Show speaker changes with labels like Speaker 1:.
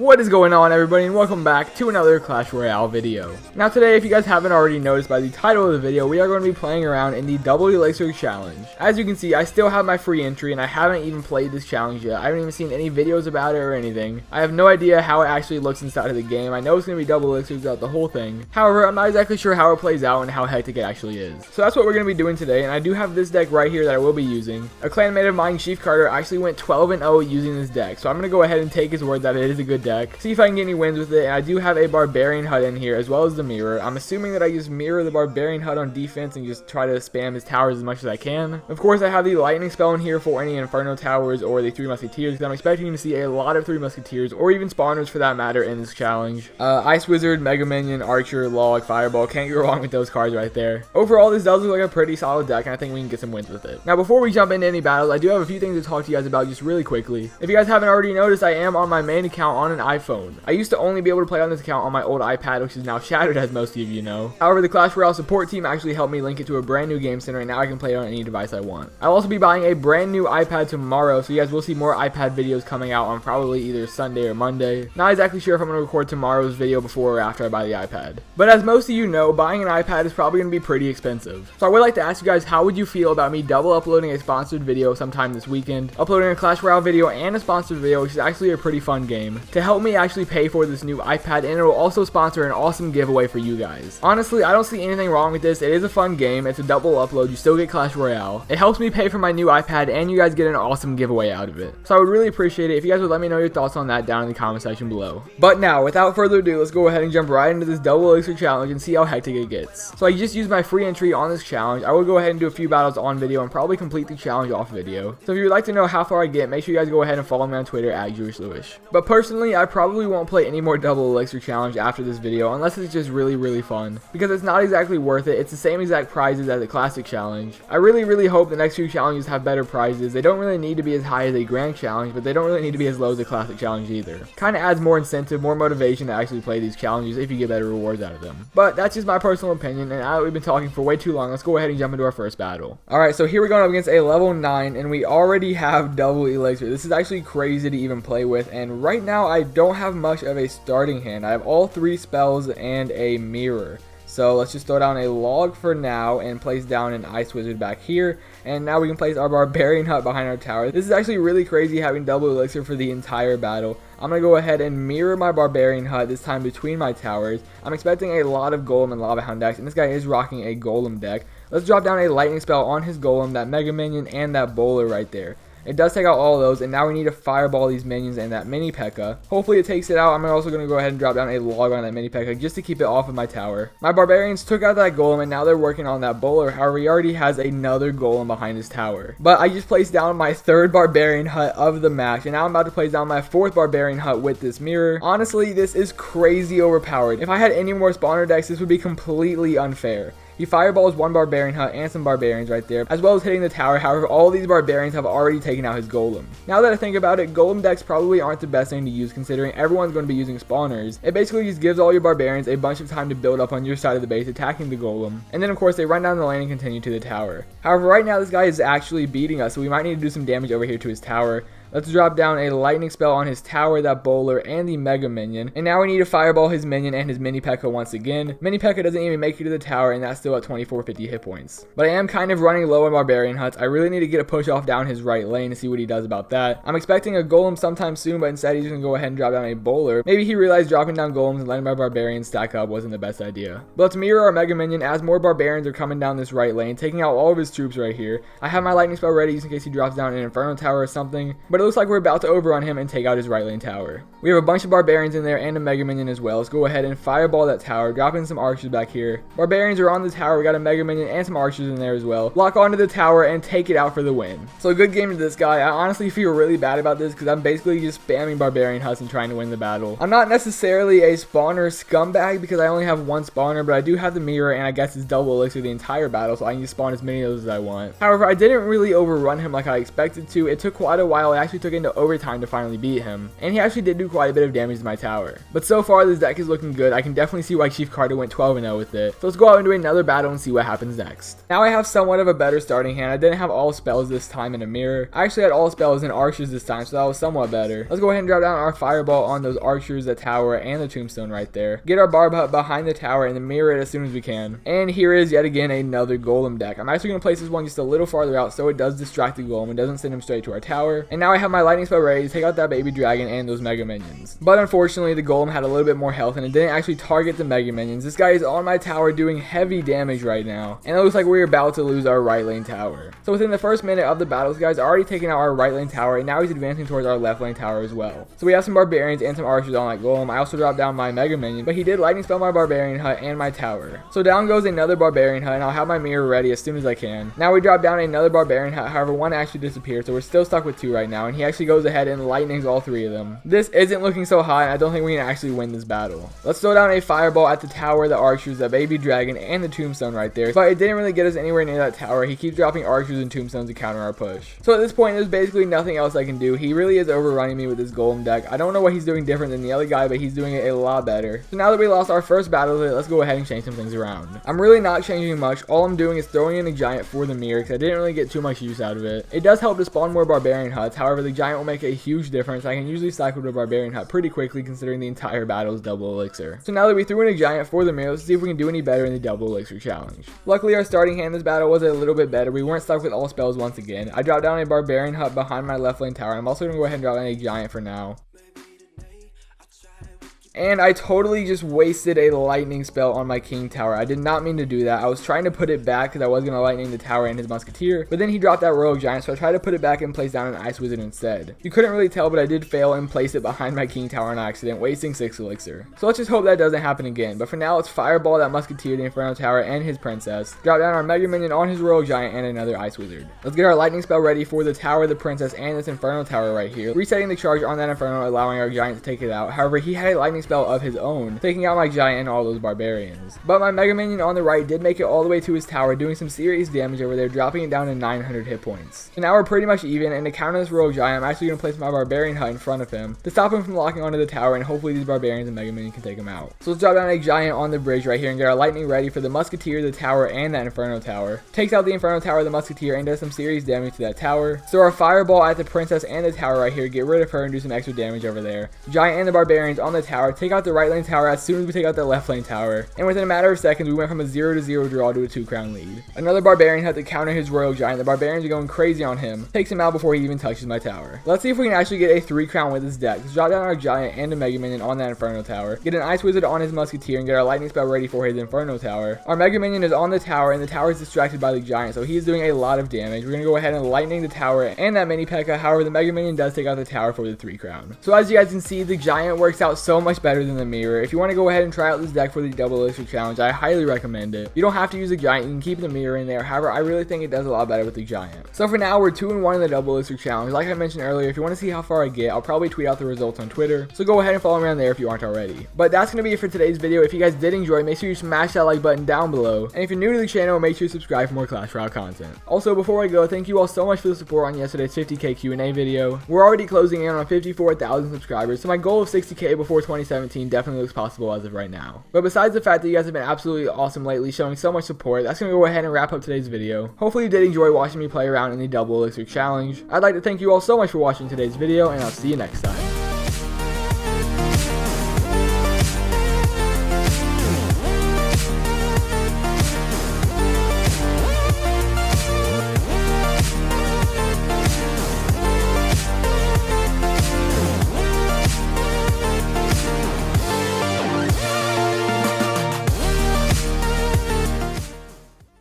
Speaker 1: What is going on, everybody, and welcome back to another Clash Royale video. Now today, if you guys haven't already noticed by the title of the video, we are going to be playing around in the Double Elixir Challenge. As you can see, I still have my free entry and I haven't even played this challenge yet. I haven't even seen any videos about it or anything. I have no idea how it actually looks inside of the game. I know it's going to be double elixirs throughout the whole thing. However, I'm not exactly sure how it plays out and how hectic it actually is. So that's what we're going to be doing today, and I do have this deck right here that I will be using. A clanmate of mine, Chief Carter, actually went 12-0 using this deck, so I'm going to go ahead and take his word that it is a good deck. See if I can get any wins with it. And I do have a Barbarian hut in here as well as the mirror. I'm assuming that I just mirror the Barbarian hut on defense and just try to spam his towers as much as I can. Of course, I have the lightning spell in here for any Inferno towers or the Three Musketeers, because I'm expecting to see a lot of Three Musketeers or even spawners for that matter in this challenge. Ice Wizard, Mega Minion, Archer, Log, Fireball, can't go wrong with those cards right there. Overall, this does look like a pretty solid deck, and I think we can get some wins with it. Now, before we jump into any battles, I do have a few things to talk to you guys about just really quickly. If you guys haven't already noticed, I am on my main account on an iPhone. I used to only be able to play on this account on my old iPad, which is now shattered, as most of you know. However, the Clash Royale support team actually helped me link it to a brand new game center, and now I can play it on any device I want. I'll also be buying a brand new iPad tomorrow, so you guys will see more iPad videos coming out on probably either Sunday or Monday. Not exactly sure if I'm going to record tomorrow's video before or after I buy the iPad. But as most of you know, buying an iPad is probably going to be pretty expensive. So I would like to ask you guys, how would you feel about me double uploading a sponsored video sometime this weekend, uploading a Clash Royale video and a sponsored video, which is actually a pretty fun game, to help me actually pay for this new iPad, and it will also sponsor an awesome giveaway for you guys. Honestly, I don't see anything wrong with this. It is a fun game. It's a double upload. You still get Clash Royale. It helps me pay for my new iPad, and you guys get an awesome giveaway out of it. So I would really appreciate it if you guys would let me know your thoughts on that down in the comment section below. But now, without further ado, let's go ahead and jump right into this double elixir challenge and see how hectic it gets. So I just used my free entry on this challenge. I will go ahead and do a few battles on video and probably complete the challenge off video. So if you would like to know how far I get, make sure you guys go ahead and follow me on Twitter at JewishLewis. But personally, I probably won't play any more double elixir challenge after this video unless it's just really fun, because it's not exactly worth it. It's the same exact prizes as the classic challenge. I really hope the next few challenges have better prizes. They don't really need to be as high as a grand challenge, but they don't really need to be as low as a classic challenge either. Kind of adds more incentive, more motivation to actually play these challenges if you get better rewards out of them. But that's just my personal opinion, and now that we've been talking for way too long, let's go ahead and jump into our first battle. Alright, so here we're going up against a level 9, and we already have double elixir. This is actually crazy to even play with, and right now I don't have much of a starting hand. I have all 3 spells and a mirror. So let's just throw down a log for now and place down an ice wizard back here. And now we can place our barbarian hut behind our tower. This is actually really crazy having double elixir for the entire battle. I'm going to go ahead and mirror my barbarian hut this time between my towers. I'm expecting a lot of golem and lava hound decks, and this guy is rocking a golem deck. Let's drop down a lightning spell on his golem, that mega minion, and that bowler right there. It does take out all of those, and now we need to fireball these minions and that mini P.E.K.K.A. Hopefully it takes it out. I'm also going to go ahead and drop down a log on that mini P.E.K.K.A. just to keep it off of my tower. My barbarians took out that golem, and now they're working on that bowler. However, he already has another golem behind his tower. But I just placed down my 3rd barbarian hut of the match, and now I'm about to place down my 4th barbarian hut with this mirror. Honestly, this is crazy overpowered. If I had any more spawner decks, this would be completely unfair. He fireballs 1 barbarian hut and some barbarians right there, as well as hitting the tower. However, all these barbarians have already taken out his golem. Now that I think about it, golem decks probably aren't the best thing to use, considering everyone's going to be using spawners. It basically just gives all your barbarians a bunch of time to build up on your side of the base, attacking the golem. And then of course they run down the lane and continue to the tower. However, right now this guy is actually beating us, so we might need to do some damage over here to his tower. Let's drop down a lightning spell on his tower, that bowler, and the mega minion. And now we need to fireball his minion and his mini P.E.K.K.A. once again. Mini P.E.K.K.A. doesn't even make it to the tower, and that's still at 2450 hit points. But I am kind of running low on barbarian huts. I really need to get a push off down his right lane to see what he does about that. I'm expecting a golem sometime soon, but instead he's going to go ahead and drop down a bowler. Maybe he realized dropping down golems and letting my barbarians stack up wasn't the best idea. But let's mirror our mega minion as more barbarians are coming down this right lane, taking out all of his troops right here. I have my lightning spell ready just in case he drops down an inferno tower or something, but it looks like we're about to on him and take out his right lane tower. We have a bunch of barbarians in there and a mega minion as well. Let's go ahead and fireball that tower, drop in some archers back here. Barbarians are on the tower. We got a mega minion and some archers in there as well. Lock onto the tower and take it out for the win. So a good game to this guy. I honestly feel really bad about this because I'm basically just spamming barbarian huts and trying to win the battle. I'm not necessarily a spawner scumbag because I only have 1 spawner, but I do have the mirror, and I guess it's double elixir the entire battle, so I can just spawn as many of those as I want. However, I didn't really overrun him like I expected to. It took quite a while. It actually took into overtime to finally beat him, and he actually did do quite a bit of damage to my tower. But so far this deck is looking good. I can definitely see why Chief Carter went 12-0 with it. So let's go out and do another battle and see what happens next. Now I have somewhat of a better starting hand. I didn't have all spells this time in a mirror. I actually had all spells and archers this time, so that was somewhat better. Let's go ahead and drop down our fireball on those archers, the tower, and the tombstone right there. Get our barb hut behind the tower and then mirror it as soon as we can. And here is yet again another golem deck. I'm actually going to place this one just a little farther out so it does distract the golem and doesn't send him straight to our tower. And now I have my lightning spell ready to take out that baby dragon and those mega minions. But unfortunately the golem had a little bit more health and it didn't actually target the mega minions. This guy is on my tower doing heavy damage right now, and it looks like we're about to lose our right lane tower. So within the first minute of the battle, this guy's already taken out our right lane tower, and now he's advancing towards our left lane tower as well. So we have some barbarians and some archers on that golem. I also dropped down my mega minion, but he did lightning spell my barbarian hut and my tower. So down goes another barbarian hut, and I'll have my mirror ready as soon as I can. Now we drop down another barbarian hut, however one actually disappeared, so we're still stuck with 2 right now, and he actually goes ahead and lightnings all 3 of them. This isn't looking so hot, and I don't think we can actually win this battle. Let's throw down a fireball at the tower, the archers, the baby dragon, and the tombstone right there, but it didn't really get us anywhere near that tower. He keeps dropping archers and tombstones to counter our push. So at this point there's basically nothing else I can do. He really is overrunning me with this golem deck. I don't know what he's doing different than the other guy, but he's doing it a lot better. So now that we lost our first battle, let's go ahead and change some things around. I'm really not changing much. All I'm doing is throwing in a giant for the mirror because I didn't really get too much use out of it. It does help to spawn more barbarian huts, however the giant will make a huge difference. I can usually cycle to a barbarian hut pretty quickly considering the entire battle is double elixir. So now that we threw in a giant for the mirror, let's see if we can do any better in the double elixir challenge. Luckily our starting hand in this battle was a little bit better. We weren't stuck with all spells once again. I dropped down a barbarian hut behind my left lane tower. I'm also going to go ahead and drop down a giant for now. And I totally just wasted a lightning spell on my king tower. I did not mean to do that. I was trying to put it back because I was going to lightning the tower and his musketeer, but then he dropped that royal giant, so I tried to put it back and place down an ice wizard instead. You couldn't really tell, but I did fail and place it behind my king tower on accident, wasting 6 elixir. So let's just hope that doesn't happen again. But for now, let's fireball that musketeer, the inferno tower, and his princess. Drop down our mega minion on his royal giant and another ice wizard. Let's get our lightning spell ready for the tower, the princess, and this inferno tower right here. Resetting the charge on that inferno, allowing our giant to take it out. However, he had a lightning spell of his own, taking out my giant and all those barbarians. But my mega minion on the right did make it all the way to his tower, doing some serious damage over there, dropping it down to 900 hit points. So now we're pretty much even, and to counter this royal giant, I'm actually going to place my barbarian hut in front of him to stop him from locking onto the tower, and hopefully these barbarians and mega minion can take him out. So let's drop down a giant on the bridge right here and get our lightning ready for the musketeer, the tower, and that inferno tower. Takes out the inferno tower, the musketeer, and does some serious damage to that tower. So our fireball at the princess and the tower right here, get rid of her and do some extra damage over there. Giant and the barbarians on the tower, take out the right lane tower as soon as we take out the left lane tower, and within a matter of seconds we went from a 0-0 draw to a 2-crown lead. Another barbarian had to counter his royal giant. The barbarians are going crazy on him, takes him out before he even touches my tower. Let's see if we can actually get a 3-crown with this deck. Let's drop down our giant and a mega minion on that inferno tower, get an ice wizard on his musketeer, and get our lightning spell ready for his inferno tower. Our mega minion is on the tower, and the tower is distracted by the giant, so he is doing a lot of damage. We're gonna go ahead and lightning the tower and that mini P.E.K.K.A. However, the mega minion does take out the tower for the 3-crown. So as you guys can see, the giant works out so much better than the mirror. If you want to go ahead and try out this deck for the double elixir challenge, I highly recommend it. You don't have to use a giant, you can keep the mirror in there. However, I really think it does a lot better with the giant. So for now, we're 2-1 in the double elixir challenge. Like I mentioned earlier, if you want to see how far I get, I'll probably tweet out the results on Twitter, so go ahead and follow me on there if you aren't already. But that's going to be it for today's video. If you guys did enjoy, make sure you smash that like button down below, and if you're new to the channel, make sure you subscribe for more Clash Royale content. Also, before I go, thank you all so much for the support on yesterday's 50k Q&A video. We're already closing in on 54,000 subscribers, so my goal of 60k before 2017 definitely looks possible as of right now. But besides the fact that you guys have been absolutely awesome lately, showing so much support, that's going to go ahead and wrap up today's video. Hopefully you did enjoy watching me play around in the double elixir challenge. I'd like to thank you all so much for watching today's video, and I'll see you next time.